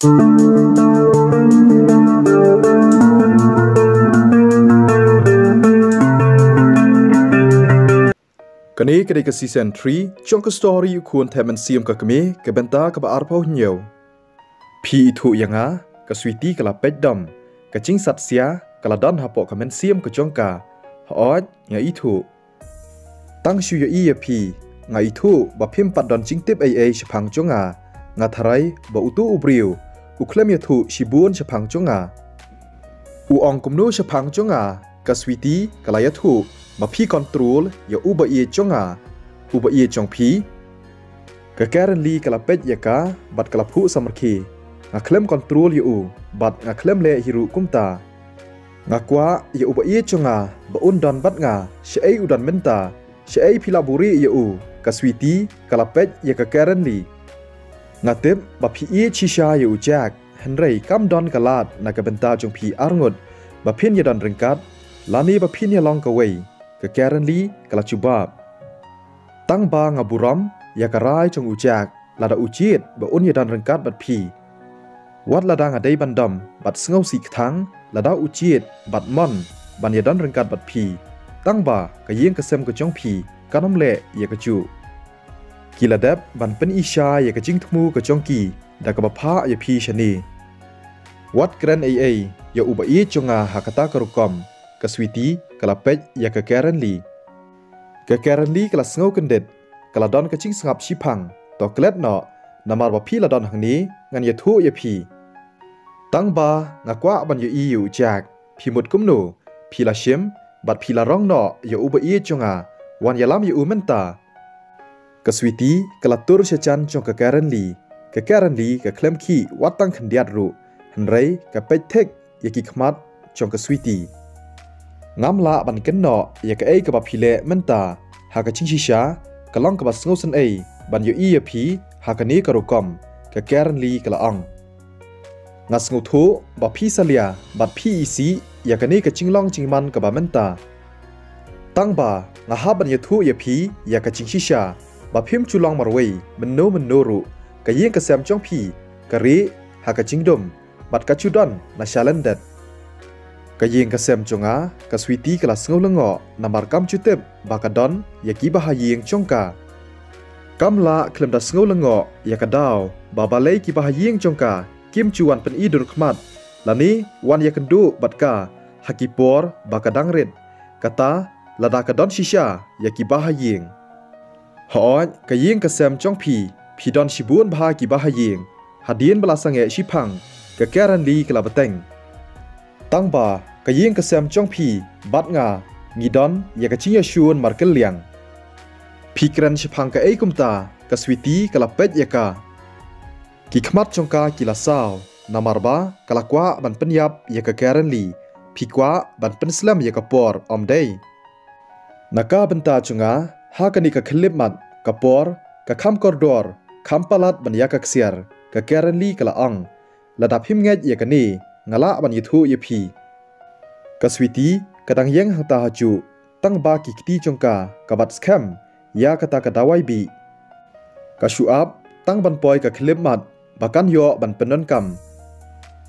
Kan ini kedai ke season 3, jong ke story ukuan teman siam ke kami ke benta ke ba arpau nyew. Pi itu yang ke sweetie ke la pet dam, ke cing sat sia ke la dan hapok ke men siam ke jong ka, haot nga itu. Tang shu ya pi, nga itu ba pim pat dan cing tip ai sepang jonga, nga tharai ba utu ubriu, uklem ya tu shibun sepang jonga. Uong kumnu sepang jonga, ke sweetie ke la ya tu, ba pi kontrol ya uba ie jonga, uba ie jong pi. Ke Karen Lee ke la pet ya ka, bat ke la pu samarki, nga klem kontrol ya u, bat nga klem le hiru kumta. Nga kwa ya uba ie jonga, ba undan bat nga, syai udan menta, syai pilaburi ya u, ke sweetie ke la pet ya ke Karen Lee. Nga tip ba pi ie chisha ya u jak, henrei kam don ke lat na ke benta jong pi arngut, ba pin ya dan rengkat, lani ba pin ya long ke wei. Ke Karen Lee ke la cubab. Tang ba nga buram ya ke rai jong ujak lada ujit ba un ya dan rengkat bat pi. Wat lada nga day bandam bat sengau si ktang lada ujit bat mon ban ya dan rengkat bat pi. Tang ba ke yeng kesem ke jong pi kanom le ya ke ju. Kila dep ban pen isya ya ke jing temu ke jong ki da ke bapa ya pi shani. Wat keren ai ya uba i jonga hakata kerukom. Ke sweetie ke la pet ya ke Karen Lee. Ke Karen Lee ke la sengau kendet, ke la don ke cing sengap sipang, to klet no, namar ba pi la don hang ni, ngan ya thu ya pi. Tang ba, nga kwa ban ya i yu jak, pi mut kum no, pi la shim, bat pi la rong no, ya uba i jonga, wan ya lam ya u menta. Ke sweetie ke la tur syachan jong ke Karen Lee ke klem ki watang kendiat ru, henrei ke pet tek ya ki khmat jong ke sweetie. Ngam la ban ken no ya ke ke ba phile menta ha ka ching shisha ka long ka ba sngo san ban yo ya phi ha ka ni ka rukom ke Karen Lee ka la ang nga sngo thu ba phi salia ba phi isi ya ka ni ka ching long ching man ka ba menta tang ba nga ha ban ya thu ya phi ya ka ching shisha ba phim chu long marwei menno ru ka yeng ka sam chong phi ka ri ha ka ching dum bat ka chu don na shalandat. Kayeng kasem jonga, ka sweetie kala sengau lengo, namar kam cutip, baka don, ya ki bahayeng jongka. Kam la klem da sengau lengo, ya ka daw, babalai ki bahayeng jongka, kim cuan pen idur khmat, lani wan ya kendu batka, hakipor baka dangrit, kata lada ka don shisha, ya ki bahayeng. Hoon, kayeng kasem jong pi don shibun baha ki bahayeng, hadien belasange shipang, ke Karen Lee kala beteng. Tang ba, kayeng kesem jong pi, bat nga, ngidon, ya kacing ya syun markel liang. Pikiran sepang ke kumta, ke sweetie ke lapet ya ka. Ki khmat jong ka ki la saw, namar ba, ke la kwa ban penyap ya ke Karen Lee, pi kwa ban penslam ya ke por, om day. Naka benta jonga, ha kani ke kelip mat, ke por, ke kam koridor, kam palat ban ya ke ksiar, ke Karen Lee ke la ang, ladap him nget ya ke ni, ngala ban yithu ye phi ka sweetie kadang yeng hata haju tang ba ki kiti jongka ka bat scam ya kata ka dawai bi ka shuab tang ban poi ka klip mat bakan yo ban penon kam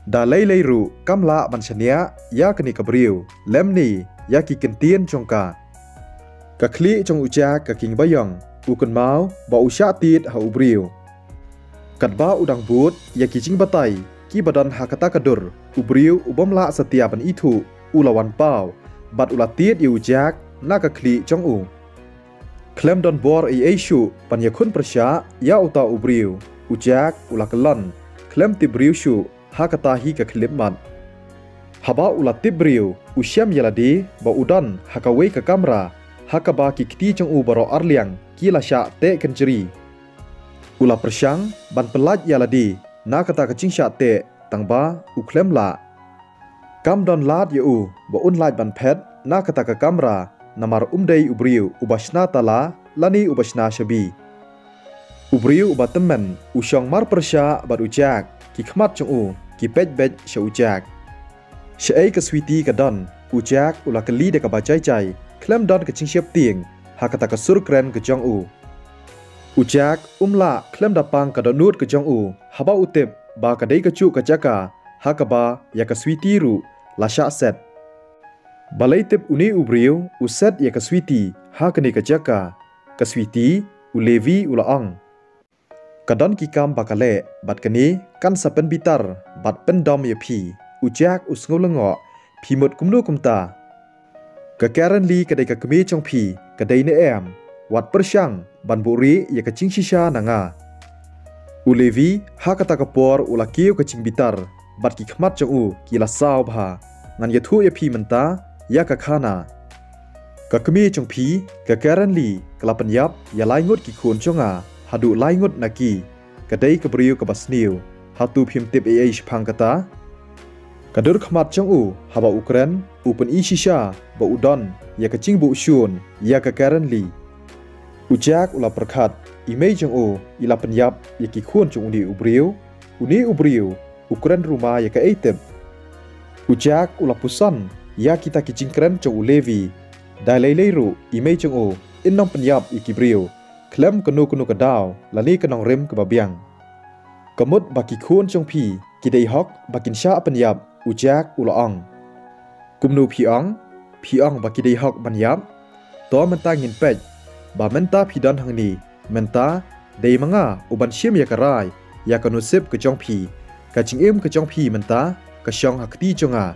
da lei ru kam la ban chania ya kani ka briu lem ni ya ki kentien jongka ka kli jong uja ka king bayong ukun mau ba usha tit ha ubriu kat ba udang but ya ki jing batai ki badan hakata kadur ubriu ubom la setiapan itu ulawan pau bat ulatit yu jak na ka kli jong u klem don bor shu pan yakun persya ya uta ubriu ujak ulakelon klem tibriu shu hakata hi ka klimmat haba ulatibriu usyam yaladi ba udan hakawe ka kamera hakaba ki kiti jong u baro arliang ki la sha te kenjeri ula persyang ban pelaj yaladi na kata kacing syate tang ba uklem la kam don lat yu ba un laj ban pet na kata ka kamera namar umdei ubriu ubashna tala lani ubashna shabi ubriu ubatemen usyong mar persya bat ujak ki khmat chung u ki pet bet sha ujak shai ka sweetie ka don ujak ula kali de ka bacai chai klem don ka ching siap ting ha kata ka sur kren ka jong u ujak umla klem dapang ka donut ka jong u haba utip ba kadai kecu kejaka hakaba ya keswiti ru lasya set. Balai tip uni ubriu uset ya keswiti hakani kejaka keswiti ulevi ulaang. Kadon kikam bakale bat kani kan sapen bitar bat pendom ya pi ujak usngulengok pi mut kumnu kumta. Kekaren li kadai kekemi chong pi kadai ne em wat persyang ban buri ya kecing shisha nanga. Ulevi hakata kapor ulakiu kecing bitar bat ki khmat chong u kila saw bha ngan ya thu ya pi menta ya kakhana. Kekemi chong pi kekaren li kelapan yap ya lai ngut ki khun chonga hadu lai ngut naki kadai kebriu kebasniu hatu phim tip phang kata. Kadur khmat chong u haba Ukren upen i shisha ba udon ya kecing bu shun ya kekaren li. Ujak ula perkhat imei chong u ila penyap ya ki khun chong uni ubriu Ukren rumah ya ka eitep. Ujak ula pusan ya kita kicing keren chong ulevi dalai leiru imei chong u innong penyap ikibriu klem kenu kedaw lani kenong rem kebabiang. Kemut baki khun chong pi kidai hok bakin sya penyap ujak ulaang. Kumnu piang baki dai hok banyap to menta ngin pej ba menta pidan hangni menta dai manga uban syim ya karai ya kanusip ke chong pi kacing im ke chong pi menta ka syong hakti chonga.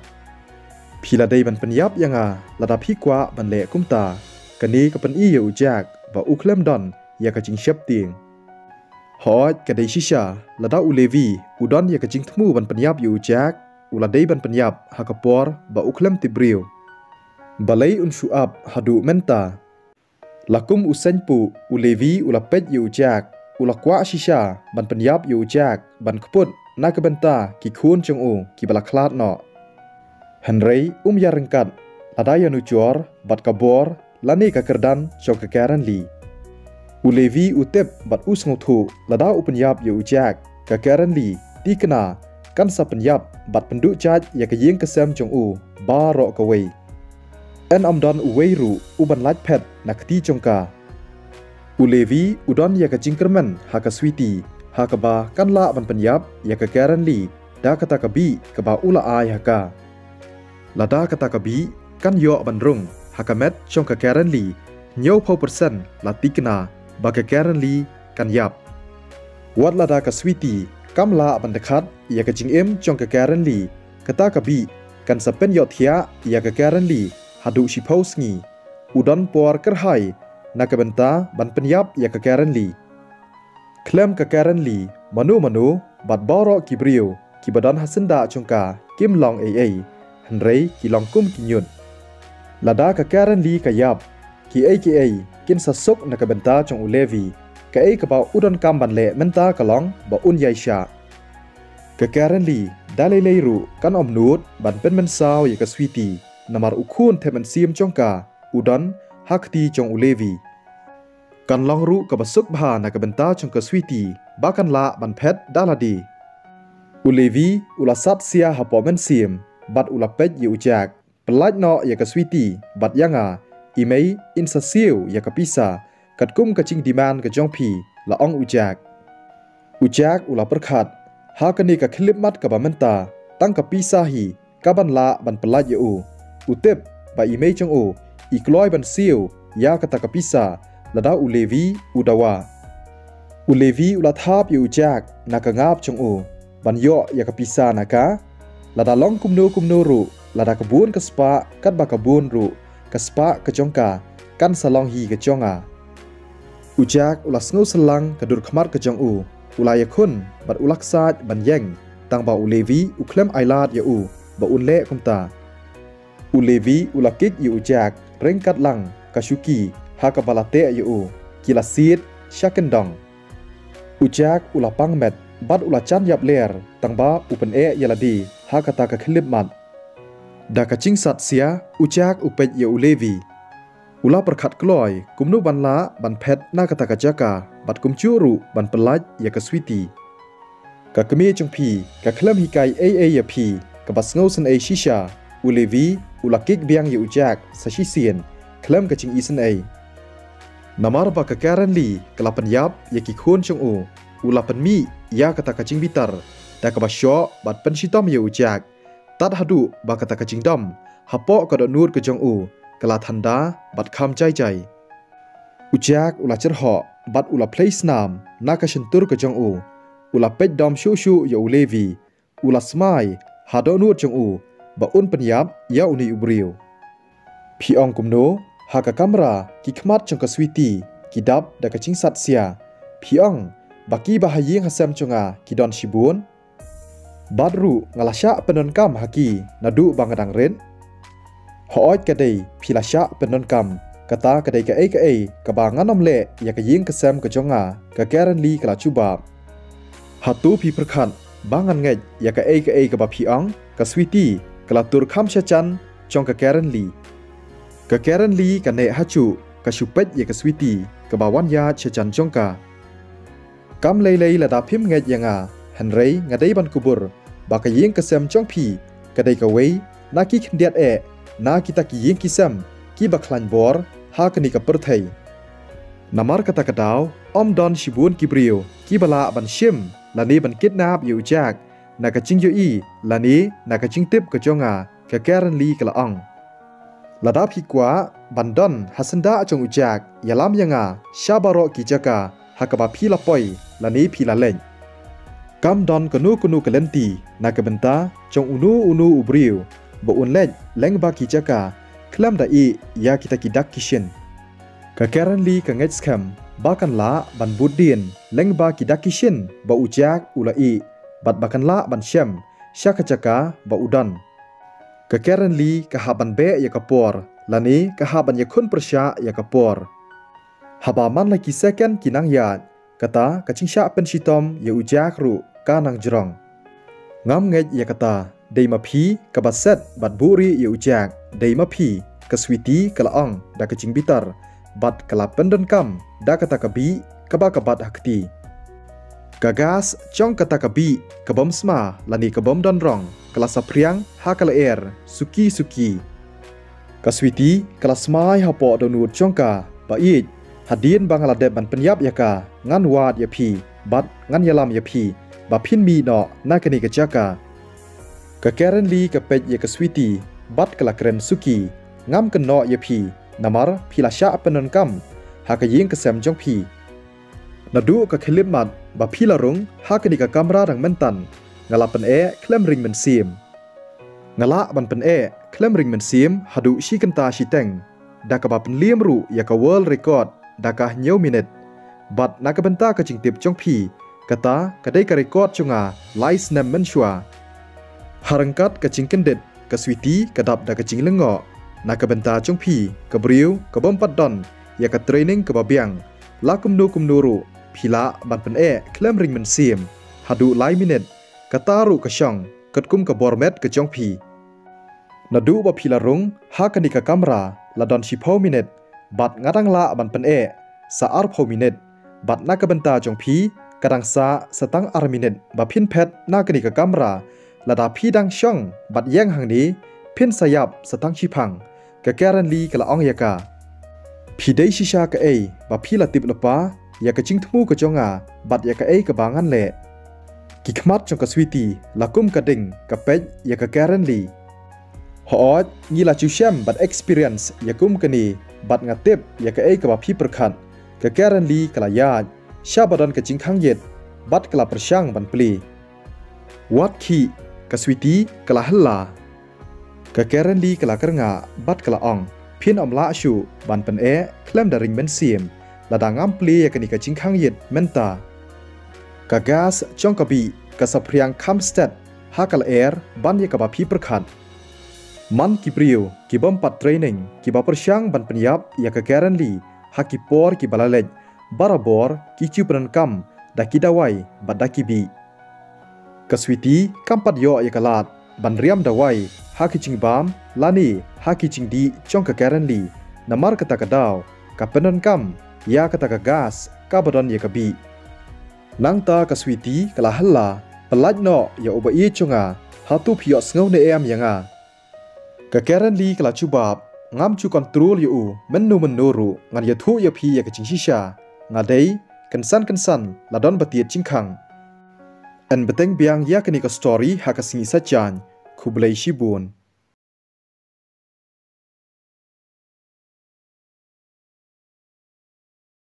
Pila dai ban penyap yanga lada pi kwa ban le kumta kani ka pen i ya ujak ba uklem don ya kacing syap ting. Hoj kadai shisha lada ulevi udon ya kacing temu ban penyap ya ujak uladai ban penyap hakapor ba uklem tibriu. Balai unsuap hadu menta. Lakum usenpu ulevi ulapet ya ujak ulakwa shisha ban penyap ya ujak ban keput na kebenta ki khun chong u ki balaklat no. Henry ya rengkat lada ya nucor bat kabor lani ka kerdan chong kekaren li. Ulevi utep bat usngotu lada upenyap ya ujak kekaren li dikena kan sa penyap bat penduk caj ya keying kesem chong u ba ro kawei. En amdon uwei ru uban laj pet nakti chongka. Ulevi udon ya kecing kermen haka switi hakaba kan la ban penyap ya kekaren li da kata kabi keba ula ai haka. Lada kata kabi kan yo ban rung hakamet chong kekaren li nyau pau persen lati kena ba kekaren li kan yap. Wat lada ka switi kamla ban dekat ya kecing im chong kekaren li kata kabi kan sapen yo thia ya kekaren li hadu shipau sngi udon por kerhai na kebenta ban penyap ya kekaren li. Klem kekaren li manu bat boro kibriu ki badan hasenda chongka kim long ai henrei ki long kum kinyut. Lada kekaren li kayap ki kin sasuk na kebenta chong ulevi ka kebau udon kam ban le menta kalong ba un yaisha. Kekaren li dalai leiru kan omnut ban pen mensaw ya kaswiti namar ukun temen sim chongka udon hakti chong ulevi. Kan long ru kabasuk bha na kebenta chong kaswiti bakan la ban pet daladi. Ulevi ulasat sia hapo men sim bat ulapet ya ujak pelaj no ya kaswiti bat yanga imei insasiu ya kapisa katkum kacing diman ke jongpi la ong ujak. Ujak ula perkhat hakani ka klip mat ka bamenta tang ka pisahi kaban la ban pelaj ya utip ba imei chong ikloi ban siu ya kata ka pisa lada ulevi udawa. Ulevi ulathap ya ujak na ka ngap chong ban yo ya ka pisa naka lada long kumno ru lada kebun ka spa kat ba kebun ru ka spa ka jongka kan salong hi ka jonga. Ujak ula sngu selang kadur khmar ka jong ulaya kun bat ulaksat ban yeng tang ba ulevi uklem ailat ya ba unle kumta. Ulevi ulakik ya ujak rengkat lang kasuki hakabalate ya kila sit syakendong. Ujak ula pangmet bat ula chan yap ler tang ba upen yaladi hakata ka klip mat. Da kacing sat sia ujak upet ya ulevi. Ula perkhat kloy kumnu ban la ban pet na kata kajaka bat kumcuru ban pelaj ya kaswiti. Ka kemi chong pi ka klem hikai ya pi ka basngau sen shisha ulevi ulakik biang ya ujak sasisien klem kacing isen namar ba kekaren li kelapan yap ya ki khun chong ulapan mi ya kata kacing bitar da ka ba syo bat pen shitom ye ujak tat hadu ba kata ka jingdom hapo ka do nur ke jong u kala thanda bat kham chai chai ujak ula cherho bat ula place nam na ka shentur ke jong u ula pej dom shu shu ye ulevi ula smai hado nur jong u ba un penyap ya uni ubriu phi ong kumno ha ka kamera ki khmat jong ka switi ki dap da ka chingsat sia phi ong baki bahaying hasam chunga ki don shibun badru ngalasha penon kam haki nadu bangadang ren hoot kadai philasha penon kam kata kadai ka ai ka bangan omle ya ka ying kesam ka jonga ka karen li kala chuba hatu phi prakhan bangan ngai ya ka ai ka ba phi ong ka switi kala tur kham shachan chong ka karen li ka ne hachu ka shupet ya ka switi ka bawan ya shachan chongka kam lei la da phim ngai yanga hanrei ngadei ban kubur ba ka ying kasam chong phi kadai ka wei na ki khndiat na kita ki ying kisam ki ba khlan bor ha kani ka perthai namar kata kadaw om don shibun kibrio ki bala ban shim lani ban kidnap yu jak na ka ching yu i lani na ka ching tip ka jonga ka karen li kala ong lada phi kwa bandon hasanda chong ujak yalam yanga shabaro ki jaka hakaba phi la poi lani phi la leng kam don kanu kalenti na ka benta chong unu ubriu bo un leng ba ki jaka klam da i ya kita ki dak kishin ka karen li ka ngech skam ba kan la ban budin leng ba ki dak kishin ba ujak ula i bat bakan la ban shem shaka jaka ba udan ka karen li ka haban be ya kapor lani ka haban ya khun persya ya kapor haba man la ki second kinang ya kata kachingsha pen shitom ya ujak ru kanang jrong ngam ngej ya kata dei ma phi ka baset bat buri ya ujak dei ma phi ka switi kala ong da kaching bitar bat kala pendan kam da kata ka bi ka ba ka bat hakti gagas chong kata ka bi ka bom sma lani ka bom don rong kala sapriang ha kala suki ka switi kala smai ha po do nur chongka ba i hadin Bangladesh ban penyap yaka ngan wat ya phi bat ngan yalam ya phi ba phin mi no na kani ka jaka ka karen li ka pej ya ka switi bat kala kren suki ngam kan no ya phi namar phila sha penon kam ha ka ying ka sam jong phi nadu ka khilim mat ba phila rung ha kani ka kamera rang mentan ngala pen klem ring men sim ngala ban pen klem ring men sim hadu shi kanta shi teng da ka ba pen liam ru ya ka world record dakah nyau minit bat nak benta ka jingtip chong phi kata kadai ka record chunga lais nam menshua harangkat ka jingkendet ka switi kadap da ka jinglengo nak benta chong phi ka briu ka bompat don ya ka training ka babiang la kumnu ru phila ban pen klem ring men sim hadu lai minit kata ru ka shong katkum ka bormet ka chong phi nadu ba phila rung ha kani ka kamera la don shipho minit bat ngadang la ban pen sa arpho minit bat na ka benta jong phi kadang sa setang ar minit ba phin phet na kani ka kamera lada phi dang shong bat yang hang ni phin sayap setang chipang ka karen li kala ong yaka phi dei shisha ka ba phi la tip lopa ya ka chingthmu ka jonga bat ya ka ka bangan le ki khmat chong ka switi lakum ka ding ka pej ya ka karen li hoot ni la chu shem bat experience yakum kani bat ngatip ya ka ka ba phi prakhat ka karen li kala ya shabadan ka chingkhang yet bat kala persyang ban pli wat khi ka switi kala halla ka karen li kala karnga bat kala ong phin omla shu ban pen klem da ring men sim la da ngam pli ya kani ka chingkhang yet menta ka gas chong ka bi ka sapriang khamstet hakal ban ya ka ba phi prakhat man ki priu ki bom pat training ki ba persyang ban penyap ya ka karen li haki por ki balalej barabor ki chupan kam da ki dawai badaki bi kaswiti kampat yo ya kalat ban riam dawai haki chingbam lani haki chingdi chong ka karen li namar kata kadaw ka penon kam ya kata ka gas ka badon ya ka bi nangta kaswiti kala halla pelaj no ya uba i chunga hatu phio sngaw ne yanga ka karen li kala chubab ngam chu control yu menu ru ngan ya thu ya phi ya ka chingshisha ngadei kansan la don batiet chingkhang An beteng biang ya kani ka story ha ka singi sajan, ku belai shibun.